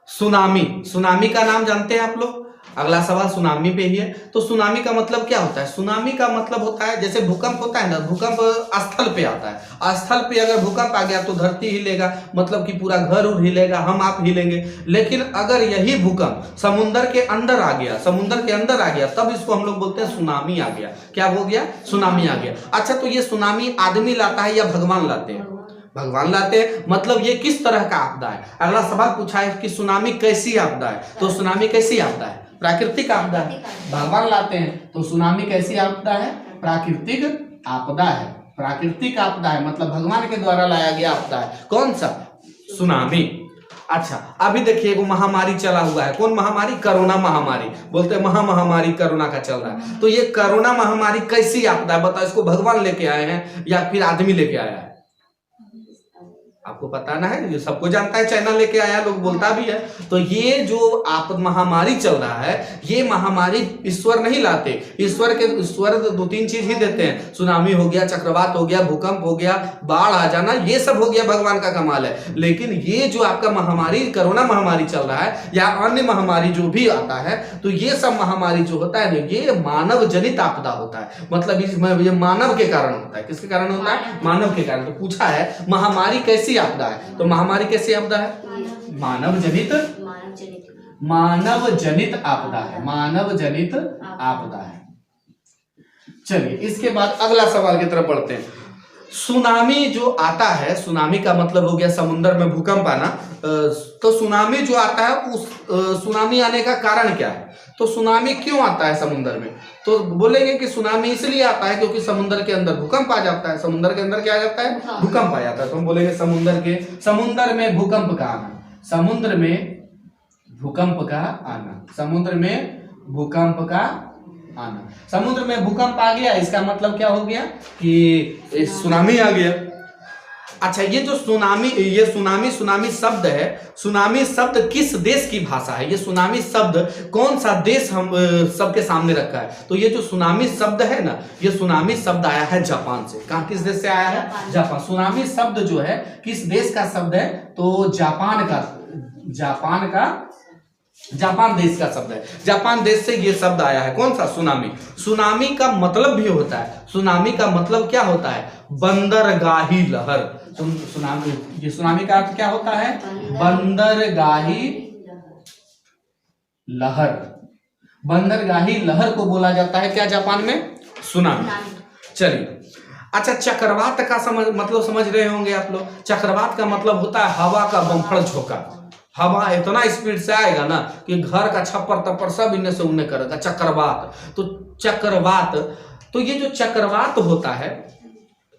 Tsunami, tsunami का नाम जानते हैं आप लोग? अगला सवाल सुनामी पे ही है। तो सुनामी का मतलब क्या होता है? सुनामी का मतलब होता है जैसे भूकंप होता है ना, भूकंप स्थल पे आता है, स्थल पे अगर भूकंप आ गया तो धरती हिलेगा, मतलब कि पूरा घर उर हिलेगा, हम आप हिलेंगे। लेकिन अगर यही भूकंप समुद्र के अंदर आ गया, समुद्र के अंदर आ गया, तब इसको हम लोग बोलते हैं सुनामी आ गया। क्या हो गया? सुनामी आ गया। अच्छा, तो ये सुनामी आदमी लाता है या भगवान लाते हैं? भगवान लाते हैं। मतलब ये किस तरह का आपदा है? अगला सवाल पूछा है कि सुनामी कैसी आपदा है, तो सुनामी कैसी आपदा है? प्राकृतिक आपदा है। भगवान लाते हैं, तो सुनामी कैसी आपदा है? प्राकृतिक आपदा है। प्राकृतिक आपदा है मतलब भगवान के द्वारा लाया गया आपदा है। कौन सा? सुनामी। अच्छा, अभी देखिए एगो महामारी चला हुआ है। कौन महामारी? कोरोना महामारी। बोलते हैं महामारी कोरोना का चल रहा है। तो ये कोरोना महामारी कैसी आपदा है बताओ? इसको भगवान लेके आए हैं या फिर आदमी लेके आया है? आपको पता ना है, ये सबको जानता है, चाइना लेके आया, लोग बोलता भी है। तो ये जो आप महामारी चल रहा है, ये महामारी ईश्वर नहीं लाते। ईश्वर दो तीन चीज ही देते हैं। सुनामी हो गया, चक्रवात हो गया, भूकंप हो गया, बाढ़ आ जाना, ये सब हो गया भगवान का कमाल है। लेकिन ये जो आपका महामारी कोरोना महामारी चल रहा है या अन्य महामारी जो भी आता है, तो ये सब महामारी जो होता है ना, ये मानव जनित आपदा होता है। मतलब ये मानव के कारण होता है। किसके कारण होता है? मानव के कारण। तो पूछा है महामारी कैसी आपदा है, तो महामारी कैसी आपदा है? मानव जनित आपदा है। मानव जनित आपदा है। चलिए, इसके बाद अगला सवाल की तरफ बढ़ते हैं। सुनामी जो आता है, सुनामी का मतलब हो गया समुद्र में भूकंप आना। तो सुनामी जो आता है, उस सुनामी आने का कारण क्या है? तो सुनामी क्यों आता है समुद्र में? तो बोलेंगे कि सुनामी इसलिए आता है क्योंकि समुद्र के अंदर भूकंप आ जाता है। समुद्र के अंदर क्या आ जाता है? भूकंप आ जाता है। तो हम बोलेंगे समुद्र में भूकंप का आना। समुद्र में भूकंप का आना। समुद्र में भूकंप का आना। समुद्र में भूकंप आ गया, इसका मतलब क्या हो गया कि सुनामी आ गया। अच्छा, ये जो सुनामी शब्द है, सुनामी शब्द किस देश की भाषा है? ये सुनामी शब्द कौन सा देश हम सबके सामने रखा है? तो ये जो सुनामी शब्द है ना, ये सुनामी शब्द आया है जापान से। कहाँ, किस देश से आया है? जापान। सुनामी शब्द जो है किस देश का शब्द है? तो जापान देश का शब्द है। जापान देश से ये शब्द आया है। कौन सा? सुनामी। सुनामी का मतलब भी होता है, सुनामी का मतलब क्या होता है? बंदरगाही लहर। सुनामी का अर्थ क्या होता है? बंदरगाही लहर। बंदरगाही लहर को बोला जाता है क्या जापान में? सुनामी। चलिए, अच्छा, चक्रवात का मतलब समझ रहे होंगे आप लोग। चक्रवात का मतलब होता है हवा का बम्फर झोंका। हवा इतना स्पीड से आएगा ना कि घर का छप्पर तप्पर सब इन्हें से उन्हें करेगा। चक्रवात। तो ये जो चक्रवात होता है,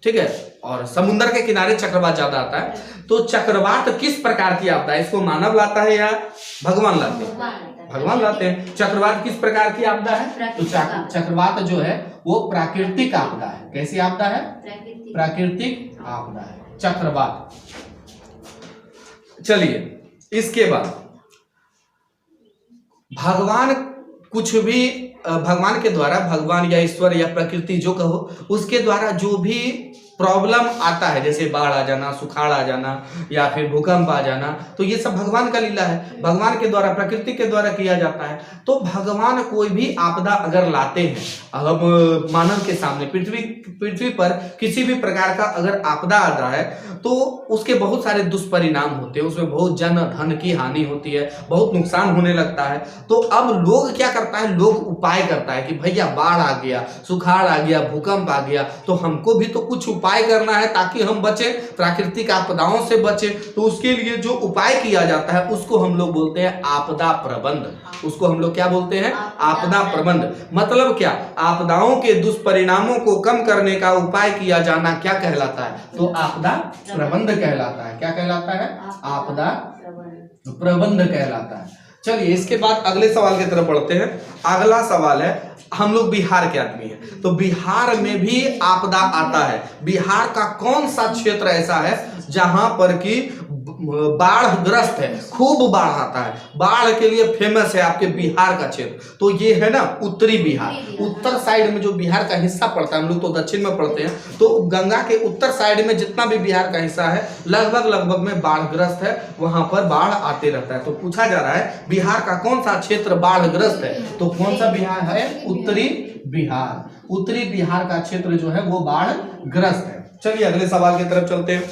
ठीक है, और समुद्र के किनारे चक्रवात ज्यादा आता है। तो चक्रवात किस प्रकार की आपदा है? इसको मानव लाता है या भगवान लाते हैं? भगवान लाते हैं। चक्रवात किस प्रकार की आपदा है? तो चक्रवात जो है वो प्राकृतिक आपदा है। कैसी आपदा है? प्राकृतिक आपदा है चक्रवात। चलिए, इसके बाद भगवान कुछ भी भगवान के द्वारा, भगवान या ईश्वर या प्रकृति जो कहो, उसके द्वारा जो भी प्रॉब्लम आता है, जैसे बाढ़ आ जाना, सुखाड़ आ जाना या फिर भूकंप आ जाना, तो ये सब भगवान का लीला है। भगवान के द्वारा, प्रकृति के द्वारा किया जाता है। तो भगवान कोई भी आपदा अगर लाते हैं, हम मानव के सामने पृथ्वी पर किसी भी प्रकार का अगर आपदा आता है, तो उसके बहुत सारे दुष्परिणाम होते हैं। उसमें बहुत जन धन की हानि होती है, बहुत नुकसान होने लगता है। तो अब लोग क्या करता है? लोग उपाय करता है कि भैया बाढ़ आ गया, सुखाड़ आ गया, भूकंप आ गया, तो हमको भी तो कुछ उपाय करना है ताकि हम बचे, प्राकृतिक आपदाओं से बचे। तो उसके लिए जो उपाय किया जाता है उसको हम लोग बोलते हैं आपदा प्रबंध। उसको हम लोग क्या बोलते हैं? आपदा प्रबंध। मतलब क्या? आपदाओं के दुष्परिणामों को कम करने का उपाय किया जाना क्या कहलाता है? तो आपदा प्रबंध कहलाता है। क्या कहलाता है? आपदा प्रबंध कहलाता है। चलिए, इसके बाद अगले सवाल की तरफ बढ़ते हैं। अगला सवाल है, हम लोग बिहार के आदमी हैं, तो बिहार में भी आपदा आता है। बिहार का कौन सा क्षेत्र ऐसा है जहां पर कि बाढ़ग्रस्त है, खूब बाढ़ आता है, बाढ़ के लिए फेमस है आपके बिहार का क्षेत्र। तो ये है ना उत्तरी बिहार, उत्तर साइड में जो बिहार का हिस्सा पड़ता है, हम लोग तो दक्षिण में पड़ते हैं, तो गंगा के उत्तर साइड में जितना भी बिहार का हिस्सा है लगभग में बाढ़ग्रस्त है, वहां पर बाढ़ आते रहता है। तो पूछा जा रहा है बिहार का कौन सा क्षेत्र बाढ़ग्रस्त है, तो कौन सा बिहार है, उत्तरी बिहार। उत्तरी बिहार का क्षेत्र जो है वो बाढ़ग्रस्त है। चलिए अगले सवाल की तरफ चलते हैं।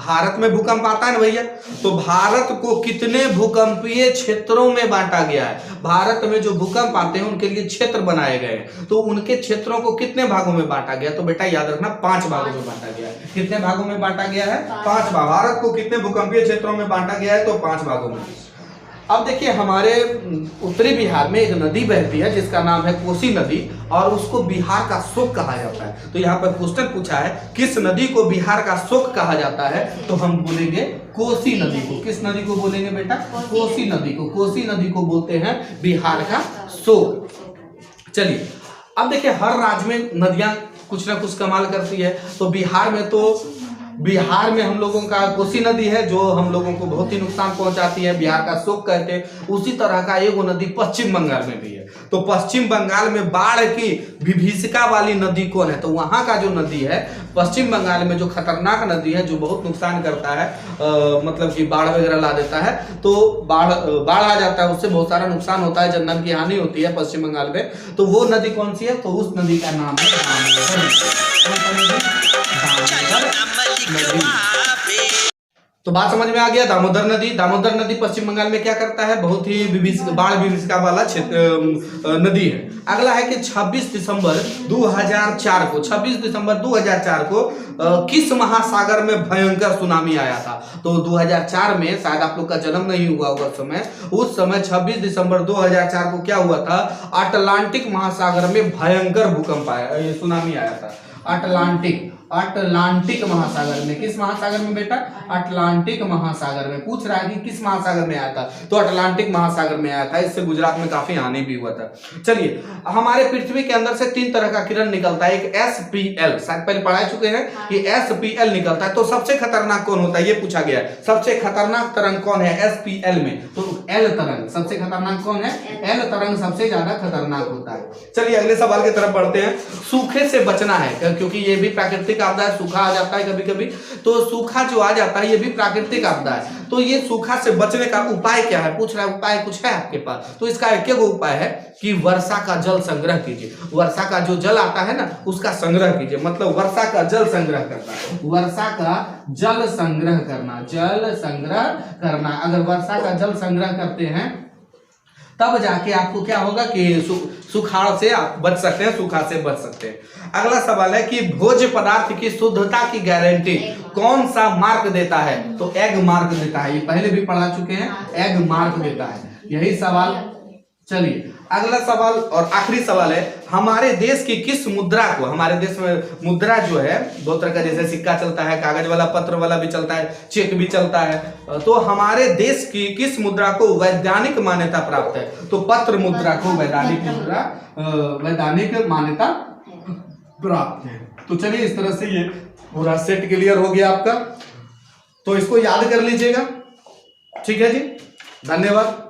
भारत में भूकंप आता है ना भैया, तो भारत को कितने भूकंपीय क्षेत्रों में बांटा गया है? भारत में जो भूकंप आते हैं उनके लिए क्षेत्र बनाए गए हैं, तो उनके क्षेत्रों को कितने भागों में बांटा गया? तो बेटा याद रखना 5 भागों में बांटा गया है। कितने भागों में बांटा गया है? 5 भाग। भारत को कितने भूकंपीय क्षेत्रों में बांटा गया है? तो 5 भागों में। अब देखिए हमारे उत्तरी बिहार में एक नदी बहती है जिसका नाम है कोसी नदी, और उसको बिहार का शोक कहा जाता है। तो यहाँ पर क्वेश्चन पूछा है किस नदी को बिहार का शोक कहा जाता है, तो हम बोलेंगे कोसी नदी को। किस नदी को बोलेंगे बेटा? कोसी नदी को। कोसी नदी को बोलते हैं बिहार का शोक। चलिए अब देखिए हर राज्य में नदियां कुछ ना कुछ कमाल करती है, तो बिहार में हम लोगों का कोसी नदी है जो हम लोगों को बहुत ही नुकसान पहुंचाती है, बिहार का शोक कहते हैं। उसी तरह का एक नदी पश्चिम बंगाल में भी है, तो पश्चिम बंगाल में बाढ़ की विभीषिका वाली नदी कौन है? तो वहां का जो नदी है पश्चिम बंगाल में, जो खतरनाक नदी है, जो बहुत नुकसान करता है, मतलब कि बाढ़ वगैरह ला देता है, तो बाढ़ आ जाता है, उससे बहुत सारा नुकसान होता है, जनधन की हानि होती है पश्चिम बंगाल में। तो वो नदी कौन सी है? तो उस नदी का नाम है तो बात समझ में आ गया। दामोदर नदी। दामोदर नदी पश्चिम बंगाल में क्या करता है? बहुत ही बाढ़ विभीषिका वाला क्षेत्र नदी है। अगला है कि 26 दिसंबर 2004 को किस महासागर में भयंकर सुनामी आया था? तो 2004 में, शायद आप लोग का जन्म नहीं हुआ होगा उस समय 26 दिसंबर 2004 को क्या हुआ था? अटलांटिक महासागर में भयंकर भूकंप आया, ये सुनामी आया था। अटलांटिक महासागर में। किस महासागर में बेटा? अटलांटिक महासागर में। पूछ रहा है कि किस महासागर में आया था, तो अटलांटिक महासागर में आया था। इससे गुजरात में काफी हानि भी हुआ था। चलिए हमारे पृथ्वी के अंदर से 3 तरह का किरण निकलता है। एक SPL, शायद पहले पढ़ा चुके हैं कि SPL निकलता है। तो सबसे खतरनाक कौन होता है ये पूछा गया है। सबसे खतरनाक तरंग कौन है SPL में? तो L तरंग। सबसे खतरनाक कौन है? L तरंग सबसे ज्यादा खतरनाक होता है। चलिए अगले सवाल की तरफ बढ़ते हैं। सूखे से बचना है, क्योंकि ये भी प्राकृतिक आपदा है, सूखा आ जाता है कभी कभी, तो सूखा जो आ जाता है ये भी प्राकृतिक आपदा है। तो ये सूखा से बचने का उपाय क्या है? पूछ रहा है उपाय कुछ है आपके पास? तो इसका एक उपाय है कि वर्षा का जल संग्रह कीजिए। वर्षा का जो जल आता है ना उसका संग्रह कीजिए, मतलब वर्षा का जल संग्रह करना। वर्षा का जल संग्रह करना। अगर वर्षा का जल संग्रह करते हैं तब जाके आपको क्या होगा कि सुखाड़ से आप बच सकते हैं, सूखा से बच सकते हैं। अगला सवाल है कि भोज्य पदार्थ की शुद्धता की गारंटी कौन सा मार्क देता है? तो एग मार्क देता है। ये पहले भी पढ़ा चुके हैं, एग मार्क देता है। यही सवाल। चलिए अगला सवाल और आखिरी सवाल है, हमारे देश की किस मुद्रा को, हमारे देश में मुद्रा जो है 2 तरह का, जैसे सिक्का चलता है, कागज वाला, पत्र वाला भी चलता है, चेक भी चलता है, तो हमारे देश की किस मुद्रा को वैज्ञानिक मान्यता प्राप्त है? तो पत्र मुद्रा को वैज्ञानिक मान्यता प्राप्त है। तो चलिए इस तरह से ये पूरा सेट क्लियर हो गया आपका, तो इसको याद कर लीजिएगा। ठीक है जी, धन्यवाद।